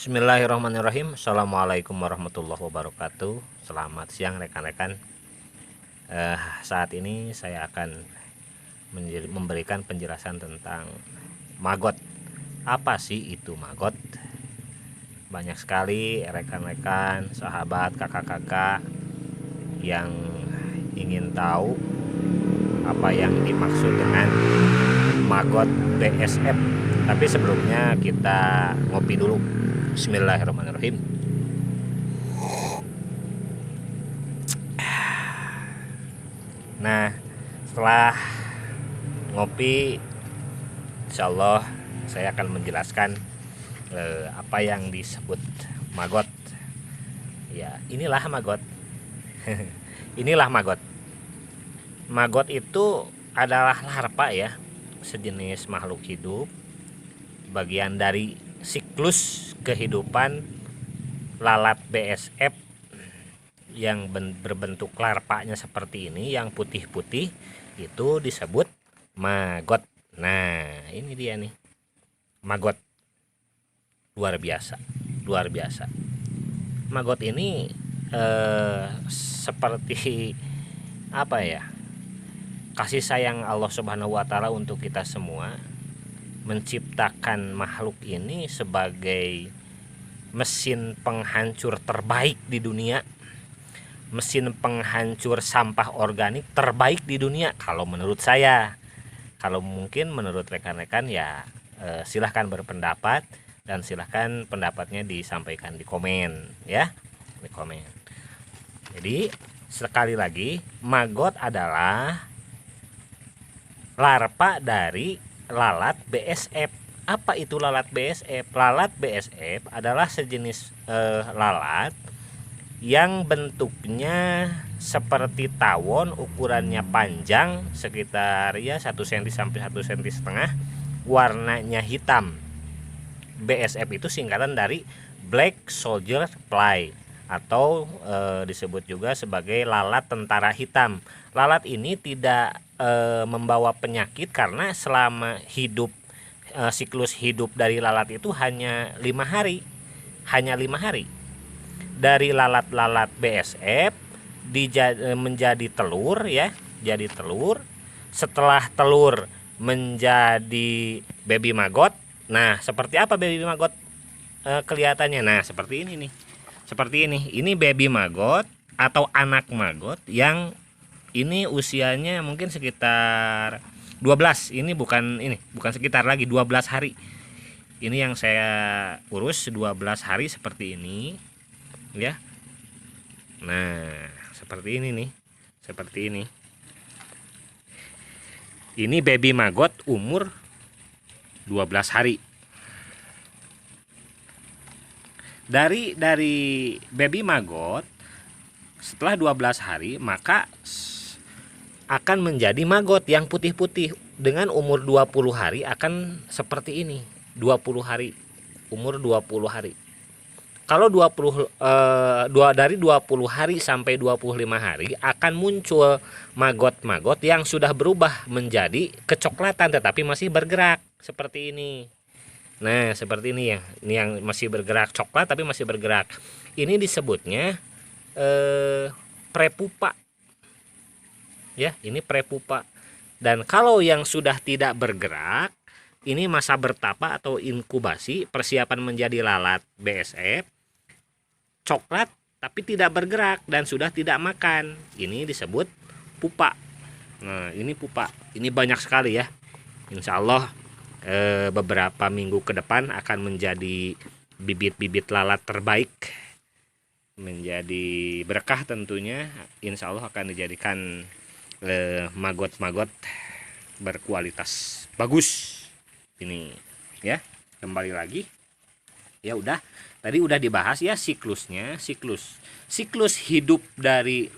Bismillahirrahmanirrahim. Assalamualaikum warahmatullahi wabarakatuh. Selamat siang rekan-rekan. Saat ini saya akan memberikan penjelasan tentang maggot. Apa sih itu maggot? Banyak sekali rekan-rekan, sahabat, kakak-kakak yang ingin tahu apa yang dimaksud dengan maggot BSF. Tapi sebelumnya kita ngopi dulu. Bismillahirrahmanirrahim. Nah, setelah ngopi, insya Allah saya akan menjelaskan apa yang disebut maggot. Ya, inilah maggot. Inilah maggot. Maggot itu adalah larva ya, sejenis makhluk hidup, bagian dari siklus kehidupan lalat BSF yang berbentuk larvanya seperti ini, yang putih-putih, itu disebut maggot. Nah, ini dia nih, maggot. Luar biasa, luar biasa. Maggot ini seperti apa ya, kasih sayang Allah Subhanahu wa Ta'ala untuk kita semua, menciptakan makhluk ini sebagai mesin penghancur terbaik di dunia, mesin penghancur sampah organik terbaik di dunia kalau menurut saya. Kalau mungkin menurut rekan-rekan ya silahkan berpendapat, dan silahkan pendapatnya disampaikan di komen ya, di komen. Jadi sekali lagi, maggot adalah larva dari lalat BSF. Apa itu lalat BSF? Lalat BSF adalah sejenis lalat yang bentuknya seperti tawon, ukurannya panjang sekitar ya 1 cm sampai 1 cm setengah, warnanya hitam. BSF itu singkatan dari Black Soldier Fly, atau disebut juga sebagai lalat tentara hitam. Lalat ini tidak membawa penyakit karena selama hidup, siklus hidup dari lalat itu hanya 5 hari. Hanya 5 hari. Dari lalat-lalat BSF menjadi telur ya, jadi telur. Setelah telur menjadi baby maggot. Nah, seperti apa baby maggot kelihatannya? Nah, seperti ini nih. Seperti ini. Ini baby maggot atau anak maggot yang ini usianya mungkin sekitar 12. Ini bukan sekitar lagi, 12 hari. Ini yang saya urus 12 hari seperti ini ya. Nah, seperti ini nih. Seperti ini. Ini baby maggot umur 12 hari. Dari baby maggot setelah 12 hari maka akan menjadi maggot yang putih-putih. Dengan umur 20 hari akan seperti ini. 20 hari. Umur 20 hari. Kalau dari 20 hari sampai 25 hari akan muncul maggot-maggot yang sudah berubah menjadi kecoklatan tetapi masih bergerak seperti ini. Nah, seperti ini ya. Ini yang masih bergerak, coklat tapi masih bergerak. Ini disebutnya prepupa. Ya, ini prepupa. Dan kalau yang sudah tidak bergerak, ini masa bertapa atau inkubasi, persiapan menjadi lalat BSF, coklat tapi tidak bergerak dan sudah tidak makan. Ini disebut pupa. Nah, ini pupa. Ini banyak sekali ya. Insya Allah beberapa minggu ke depan akan menjadi bibit-bibit lalat terbaik, menjadi berkah tentunya. Insya Allah akan dijadikan maggot-maggot berkualitas bagus ini ya. Kembali lagi ya, udah tadi udah dibahas ya siklus hidup dari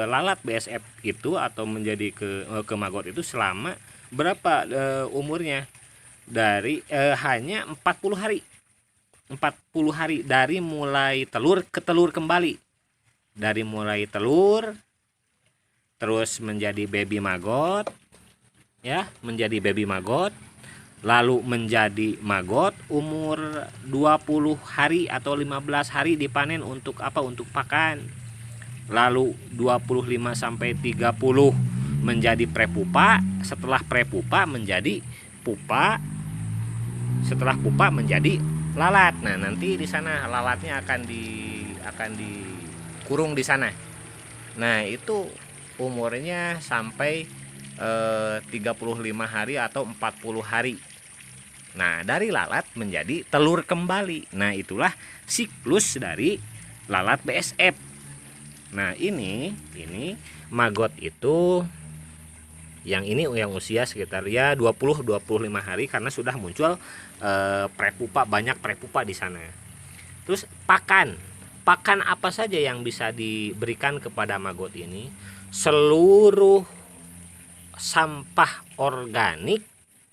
lalat BSF itu atau menjadi ke maggot itu selama berapa umurnya. Dari hanya 40 hari. 40 hari dari mulai telur ke telur kembali. Dari mulai telur terus menjadi baby maggot ya, menjadi baby maggot, lalu menjadi maggot, umur 20 hari atau 15 hari dipanen untuk apa? Untuk pakan. Lalu 25 sampai 30 menjadi prepupa, setelah prepupa menjadi pupa, setelah pupa menjadi lalat. Nah, nanti di sana lalatnya akan dikurung di sana. Nah, itu umurnya sampai 35 hari atau 40 hari. Nah, dari lalat menjadi telur kembali. Nah, itulah siklus dari lalat BSF. Nah, ini maggot itu yang usia sekitar ya 20-25 hari karena sudah muncul prepupa, banyak prepupa di sana. Terus pakan apa saja yang bisa diberikan kepada maggot ini? Seluruh sampah organik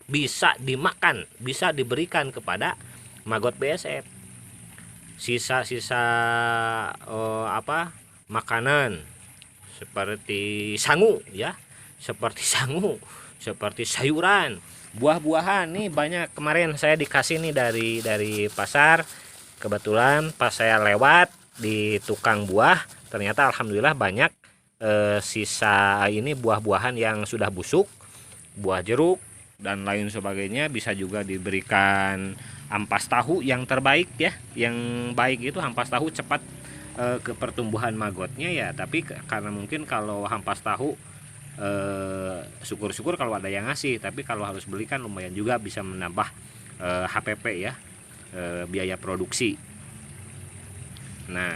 bisa dimakan, bisa diberikan kepada maggot BSF. Sisa-sisa makanan seperti sangu ya, seperti sayuran, buah-buahan. Nih banyak, kemarin saya dikasih nih dari pasar. Kebetulan pas saya lewat di tukang buah, ternyata alhamdulillah banyak sisa ini buah-buahan yang sudah busuk, buah jeruk dan lain sebagainya. Bisa juga diberikan ampas tahu yang terbaik ya, yang baik itu ampas tahu cepat ke pertumbuhan maggotnya ya. Tapi karena mungkin kalau ampas tahu syukur-syukur kalau ada yang ngasih, tapi kalau harus belikan lumayan juga bisa menambah HPP ya, biaya produksi. Nah,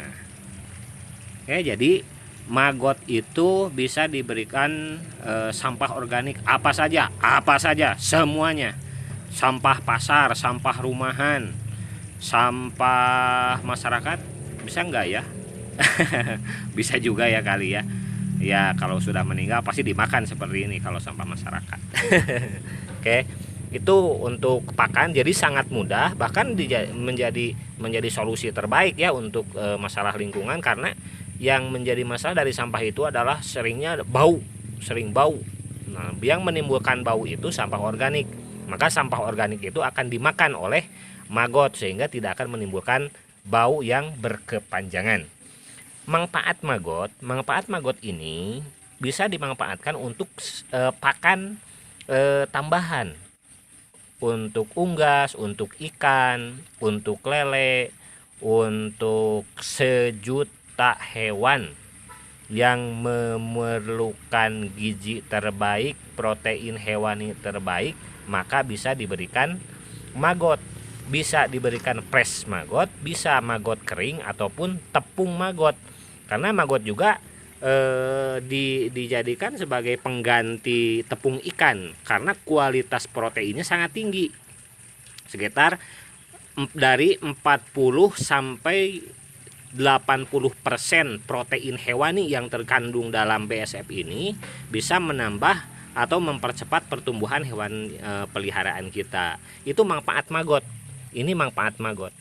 jadi maggot itu bisa diberikan sampah organik apa saja, semuanya. Sampah pasar, sampah rumahan, sampah masyarakat, bisa enggak ya? Bisa juga ya kali ya. Ya kalau sudah meninggal pasti dimakan seperti ini kalau sampah masyarakat. Oke, itu untuk pakan, jadi sangat mudah, bahkan menjadi solusi terbaik ya untuk masalah lingkungan, karena yang menjadi masalah dari sampah itu adalah sering bau. Nah, yang menimbulkan bau itu sampah organik. Maka sampah organik itu akan dimakan oleh maggot sehingga tidak akan menimbulkan bau yang berkepanjangan. Manfaat maggot ini bisa dimanfaatkan untuk pakan tambahan, untuk unggas, untuk ikan, untuk lele, untuk sejuta hewan yang memerlukan gizi terbaik, protein hewani terbaik, maka bisa diberikan maggot. Bisa diberikan fresh maggot, bisa maggot kering ataupun tepung maggot. Karena maggot juga dijadikan sebagai pengganti tepung ikan karena kualitas proteinnya sangat tinggi. Sekitar dari 40 sampai 80% protein hewani yang terkandung dalam BSF ini bisa menambah atau mempercepat pertumbuhan hewan peliharaan kita. Itu manfaat maggot. Ini manfaat maggot.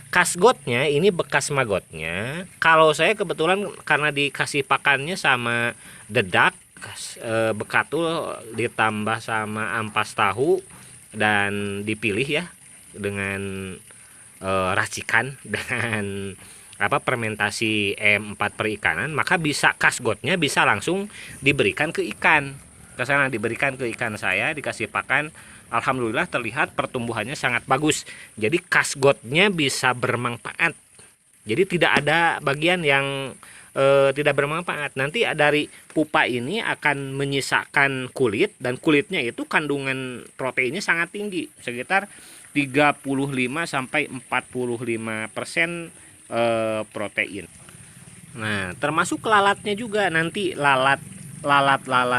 Kasgotnya ini bekas maggotnya. Kalau saya kebetulan karena dikasih pakannya sama dedak, bekatul ditambah sama ampas tahu dan dipilih ya dengan racikan dengan fermentasi M4 perikanan, maka bisa kasgotnya bisa langsung diberikan ke ikan. Ke sana diberikan ke ikan saya, dikasih pakan, alhamdulillah terlihat pertumbuhannya sangat bagus. Jadi kasgotnya bisa bermanfaat. Jadi tidak ada bagian yang tidak bermanfaat. Nanti dari pupa ini akan menyisakan kulit, dan kulitnya itu kandungan proteinnya sangat tinggi, sekitar 35 sampai 45% protein. Nah, termasuk lalatnya juga. Nanti lalat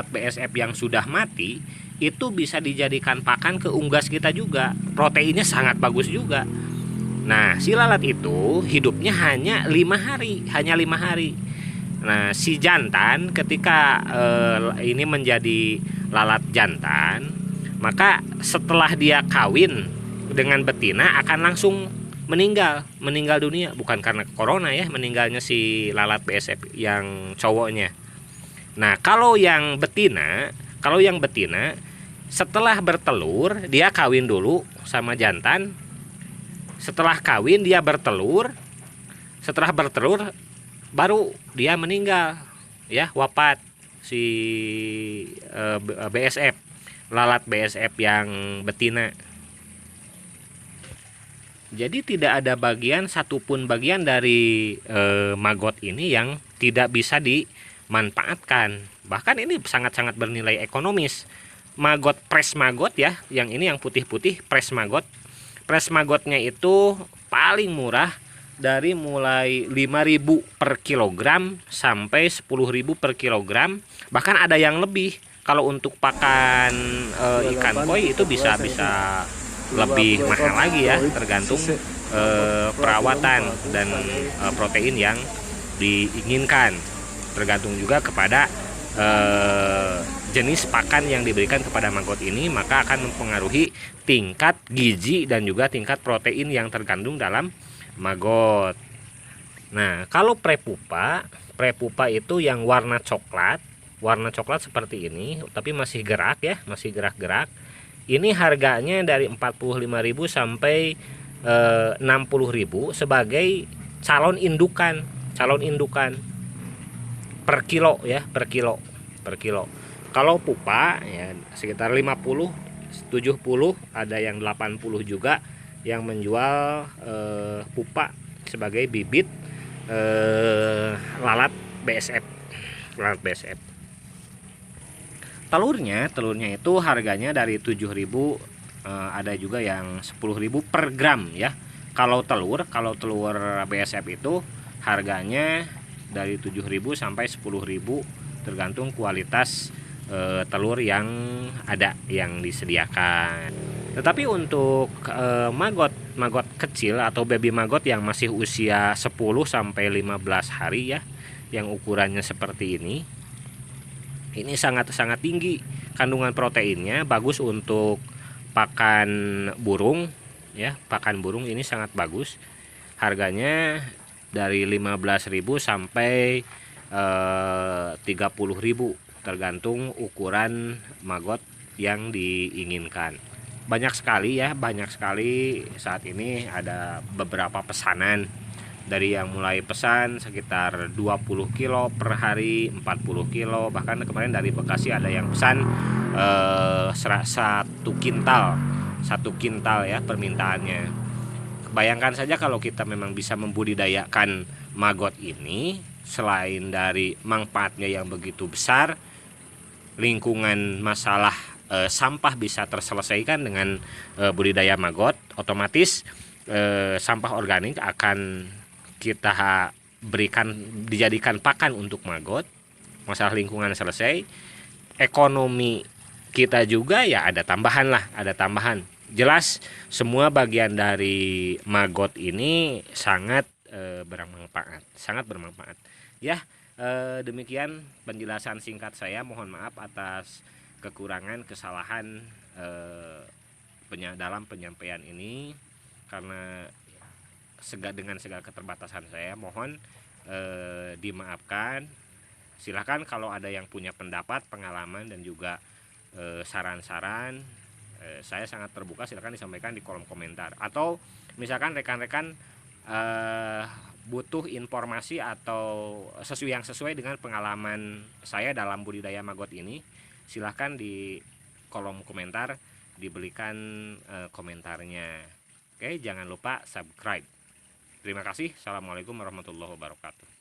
BSF yang sudah mati itu bisa dijadikan pakan ke unggas kita juga. Proteinnya sangat bagus juga. Nah, si lalat itu hidupnya hanya 5 hari. Nah, si jantan ketika ini menjadi lalat jantan, maka setelah dia kawin dengan betina akan langsung meninggal dunia. Bukan karena corona ya, meninggalnya si lalat BSF yang cowoknya. Nah, kalau yang betina Setelah bertelur, dia kawin dulu sama jantan. Setelah kawin dia bertelur. Setelah bertelur baru dia meninggal, ya, wafat si BSF, lalat BSF yang betina. Jadi tidak ada satupun bagian dari maggot ini yang tidak bisa dimanfaatkan. Bahkan ini sangat-sangat bernilai ekonomis. Maggot press maggot ya, yang ini yang putih-putih press maggot. Press maggotnya itu paling murah dari mulai 5.000 per kilogram sampai 10.000 per kilogram. Bahkan ada yang lebih. Kalau untuk pakan ikan koi itu bisa lebih mahal lagi ya, tergantung perawatan dan protein yang diinginkan. Tergantung juga kepada jenis pakan yang diberikan kepada maggot ini, maka akan mempengaruhi tingkat gizi dan juga tingkat protein yang terkandung dalam maggot. Nah, kalau prepupa itu yang warna coklat seperti ini, tapi masih gerak ya, masih gerak-gerak. Ini harganya dari 45.000 sampai 60.000 sebagai calon indukan per kilo ya, per kilo. Kalau pupa ya sekitar 50, 70, ada yang 80 juga yang menjual pupa sebagai bibit lalat BSF. Telurnya itu harganya dari 7.000, ada juga yang 10.000 per gram ya. Kalau telur BSF itu harganya dari 7.000 sampai 10.000 tergantung kualitas telur yang ada yang disediakan. Tetapi untuk maggot kecil atau baby maggot yang masih usia 10 sampai 15 hari ya, yang ukurannya seperti ini sangat-sangat tinggi kandungan proteinnya, bagus untuk pakan burung ya. Pakan burung ini sangat bagus. Harganya dari 15.000 sampai 30.000 tergantung ukuran maggot yang diinginkan. Banyak sekali saat ini ada beberapa pesanan, dari yang mulai pesan sekitar 20 kilo per hari, 40 kilo, bahkan kemarin dari Bekasi ada yang pesan 1 kintal ya permintaannya. Bayangkan saja kalau kita memang bisa membudidayakan maggot ini, selain dari manfaatnya yang begitu besar, lingkungan masalah sampah bisa terselesaikan dengan budidaya maggot. Otomatis sampah organik akan kita dijadikan pakan untuk maggot. Masalah lingkungan selesai, ekonomi kita juga ya ada tambahan. Jelas semua bagian dari maggot ini sangat bermanfaat ya. Demikian penjelasan singkat saya. Mohon maaf atas kekurangan kesalahan dalam penyampaian ini, karena dengan segala keterbatasan saya mohon dimaafkan. Silahkan kalau ada yang punya pendapat, pengalaman dan juga saran-saran, saya sangat terbuka, silahkan disampaikan di kolom komentar. Atau misalkan rekan-rekan butuh informasi atau yang sesuai dengan pengalaman saya dalam budidaya maggot ini, silahkan di kolom komentar diberikan komentarnya. Oke, jangan lupa subscribe. Terima kasih. Assalamualaikum warahmatullahi wabarakatuh.